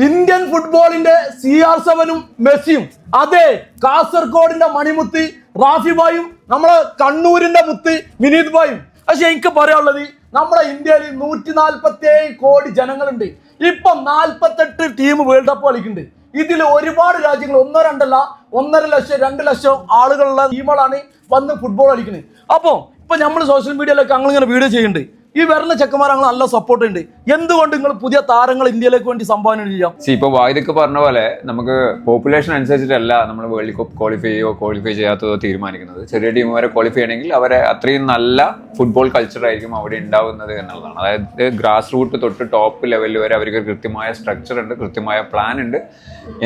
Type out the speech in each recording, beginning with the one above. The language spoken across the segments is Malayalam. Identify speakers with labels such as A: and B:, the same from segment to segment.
A: ഇന്ത്യൻ ഫുട്ബോളിന്റെ CR7 മെസ്സിയും, അതെ കാസർഗോഡിന്റെ മണിമുത്ത് റാഫിബായും, നമ്മളെ കണ്ണൂരിന്റെ മുത്ത് വിനീത് ഭായും. പക്ഷെ എനിക്ക് പറയാനുള്ളത്, നമ്മുടെ ഇന്ത്യയിൽ 147 കോടി ജനങ്ങളുണ്ട്. ഇപ്പൊ 48 ടീം വേൾഡ് കപ്പ് കളിക്കുന്നുണ്ട്. ഇതിൽ ഒരുപാട് രാജ്യങ്ങൾ, 1-2 1.5 ലക്ഷം 2 ലക്ഷം ആളുകളുള്ള ടീമുകളാണ് വന്ന് ഫുട്ബോൾ കളിക്കുന്നത്. അപ്പോൾ ഇപ്പൊ നമ്മൾ സോഷ്യൽ മീഡിയയിലൊക്കെ ഇങ്ങനെ വീഡിയോ ചെയ്യുന്നുണ്ട്. ഈ വരുന്ന ചെക്കന്മാർ നല്ല സപ്പോർട്ട് ഉണ്ട്. എന്തുകൊണ്ട് നിങ്ങൾ പുതിയ താരങ്ങൾ ഇന്ത്യയിലേക്ക് വേണ്ടി സംഭാവന ചെയ്യാം?
B: ഇപ്പൊ വായിദൊക്കെ പറഞ്ഞ പോലെ നമുക്ക് പോപ്പുലേഷൻ അനുസരിച്ചിട്ടല്ല നമ്മൾ വേൾഡ് കപ്പ് ക്വാളിഫൈ ചെയ്യാത്തതോ തീരുമാനിക്കുന്നത്. ചെറിയ ടീം വരെ ക്വാളിഫൈ ചെയ്യണമെങ്കിൽ അവരെ അത്രയും നല്ല ഫുട്ബോൾ കൾച്ചർ ആയിരിക്കും അവിടെ ഉണ്ടാവുന്നത് എന്നുള്ളതാണ്. അതായത് ഗ്രാസ് റൂട്ട് തൊട്ട് ടോപ്പ് ലെവലിൽ വരെ അവർക്ക് കൃത്യമായ സ്ട്രക്ചർ ഉണ്ട്, കൃത്യമായ പ്ലാൻ ഉണ്ട്.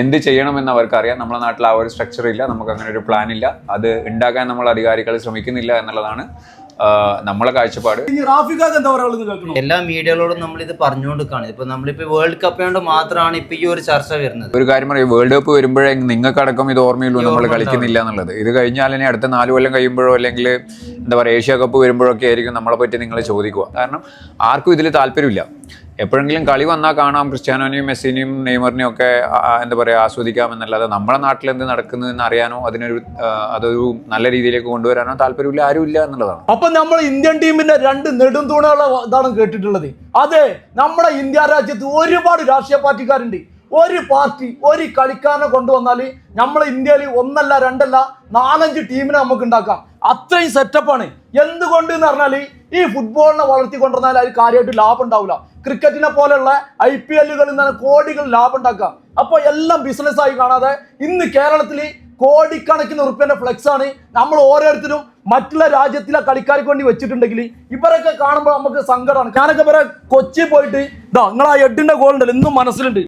B: എന്ത് ചെയ്യണമെന്ന് അവർക്കറിയാം. നമ്മുടെ നാട്ടിൽ ആ ഒരു സ്ട്രക്ചർ ഇല്ല, നമുക്ക് അങ്ങനെ ഒരു പ്ലാൻ ഇല്ല. അത് ഉണ്ടാക്കാൻ നമ്മൾ അധികാരികൾ ശ്രമിക്കുന്നില്ല എന്നുള്ളതാണ് നമ്മളെ കാഴ്ചപ്പാട്.
C: എല്ലാ മീഡിയകളോടും നമ്മൾ ഇത് പറഞ്ഞുകൊണ്ടിരിക്കുകയാണ്. ഇപ്പൊ നമ്മളിപ്പോ വേൾഡ് കപ്പ് കൊണ്ട് മാത്രമാണ് ഇപ്പൊ ഈ ഒരു ചർച്ച വരുന്നത്.
B: ഒരു കാര്യം പറയും, വേൾഡ് കപ്പ് വരുമ്പോഴേ നിങ്ങൾക്കടക്കം ഇത് ഓർമ്മയുള്ളൂ നമ്മൾ കളിക്കുന്നില്ല എന്നുള്ളത്. ഇത് കഴിഞ്ഞാൽ ഇനി അടുത്ത 4 കൊല്ലം കഴിയുമ്പോഴോ അല്ലെങ്കിൽ എന്താ പറയുക ഏഷ്യ കപ്പ് വരുമ്പോഴൊക്കെ ആയിരിക്കും നമ്മളെ പറ്റി നിങ്ങൾ ചോദിക്കുക. കാരണം ആർക്കും ഇതിൽ താല്പര്യമില്ല. എപ്പോഴെങ്കിലും കളി വന്നാൽ കാണാം, ക്രിസ്ത്യാനോനെയും മെസ്സിനെയും നെയ്മറിനെയും ഒക്കെ എന്താ പറയുക ആസ്വദിക്കാം എന്നല്ലാതെ നമ്മുടെ നാട്ടിൽ എന്ത് നടക്കുന്നതെന്ന് അറിയാനോ അതൊരു നല്ല രീതിയിലേക്ക് കൊണ്ടുവരാനോ താല്പര്യമില്ല, ആരുമില്ല എന്നുള്ളതാണ്.
A: അപ്പൊ നമ്മൾ ഇന്ത്യൻ ടീമിന്റെ 2 നെടുംതൂണുകളെ ഇതാണ് കേട്ടിട്ടുള്ളത്. അതെ, നമ്മുടെ ഇന്ത്യ രാജ്യത്ത് ഒരുപാട് രാഷ്ട്രീയ പാർട്ടിക്കാരുണ്ട്. ഒരു പാർട്ടി ഒരു കളിക്കാരനെ കൊണ്ടുവന്നാൽ നമ്മളെ ഇന്ത്യയിൽ 1 2 4 ടീമിനെ നമുക്ക് ഉണ്ടാക്കാം. അത്രയും സെറ്റപ്പാണ്. എന്തുകൊണ്ട് എന്ന് പറഞ്ഞാൽ ഈ ഫുട്ബോളിനെ വളർത്തിക്കൊണ്ടിരുന്നാൽ അതിൽ കാര്യമായിട്ട് ലാഭം ഉണ്ടാവില്ല. ക്രിക്കറ്റിനെ പോലെയുള്ള IPL-കളിൽ നിന്ന് കോടികൾ ലാഭം ഉണ്ടാക്കാം. അപ്പോൾ എല്ലാം ബിസിനസ്സായി കാണാതെ ഇന്ന് കേരളത്തിൽ കോടിക്കണക്കിന് ഉറുപ്പ്യന്റെ ഫ്ലെക്സ് ആണ് നമ്മൾ ഓരോരുത്തരും മറ്റുള്ള രാജ്യത്തിലെ കളിക്കാർക്ക് വേണ്ടി വെച്ചിട്ടുണ്ടെങ്കിൽ ഇവരൊക്കെ കാണുമ്പോൾ നമുക്ക് സങ്കടമാണ്. ഞാനൊക്കെ കൊച്ചി പോയിട്ട് നിങ്ങൾ ആ 8ന്റെ ഗോൾ ഉണ്ടല്ലോ എന്നും മനസ്സിലുണ്ട്.